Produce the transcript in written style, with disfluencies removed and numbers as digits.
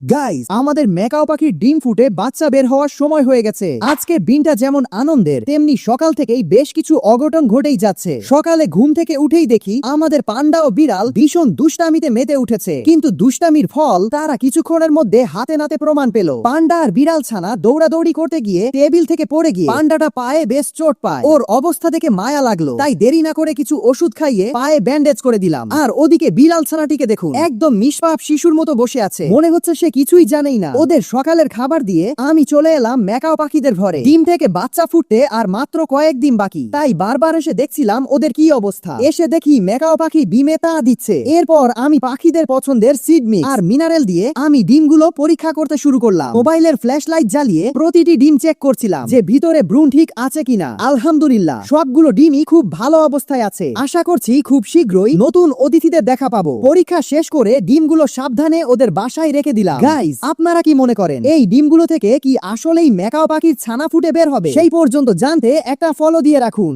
Guys, আমাদের macaw পাখির ডিম ফুটে বাচ্চা বের হওয়ার সময় হয়ে গেছে। আজকে দিনটা যেমন আনন্দের, তেমনি সকাল থেকেই বেশ কিছু অঘটন ঘটেই যাচ্ছে। সকালে ঘুম থেকে উঠেই দেখি আমাদের পান্ডা ও বিড়াল ভীষণ দুষ্টামিতে মেতে উঠেছে, কিন্তু দুষ্টামির ফল তারা কিছুক্ষণের মধ্যে হাতে নাতে প্রমাণ পেল। পান্ডা আর বিড়াল ছানা দৌড়াদৌড়ি করতে গিয়ে টেবিল থেকে পড়ে গিয়ে পান্ডাটা পায়ে বেশ চোট পায়। ওর অবস্থা দেখে মায়া লাগলো, তাই দেরি না করে কিছু ওষুধ খাইয়ে পায়ে ব্যান্ডেজ করে দিলাম। আর ওদিকে বিড়াল ছানাটিকে দেখুন, একদম নিষ্পাপ শিশুর মতো বসে আছে, মনে হচ্ছে সে কিছুই জানেই না। ওদের সকালের খাবার দিয়ে আমি চলে এলাম ম্যাকাও পাখিদের ঘরে। ডিম থেকে বাচ্চা ফুটতে আর মাত্র কয়েকদিন বাকি, তাই বারবার এসে দেখছিলাম ওদের কি অবস্থা। এসে দেখি ম্যাকাও পাখি ডিমে তা দিচ্ছে। এরপর আমি পাখিদের পছন্দের সিড মিক্স আর মিনারেল দিয়ে আমি ডিমগুলো পরীক্ষা করতে শুরু করলাম। মোবাইলের ফ্ল্যাশ লাইট জ্বালিয়ে প্রতিটি ডিম চেক করছিলাম যে ভিতরে ভ্রূণ ঠিক আছে কিনা। আলহামদুলিল্লাহ, সবগুলো ডিমই খুব ভালো অবস্থায় আছে। আশা করছি খুব শীঘ্রই নতুন অতিথিদের দেখা পাবো। পরীক্ষা শেষ করে ডিমগুলো সাবধানে ওদের বাসায় রেখে দিলাম। গাইস, আপনারা কি মনে করেন এই ডিমগুলো থেকে কি আসলেই ম্যাকাও পাখির ছানা ফুটে বের হবে? সেই পর্যন্ত জানতে একটা ফলো দিয়ে রাখুন।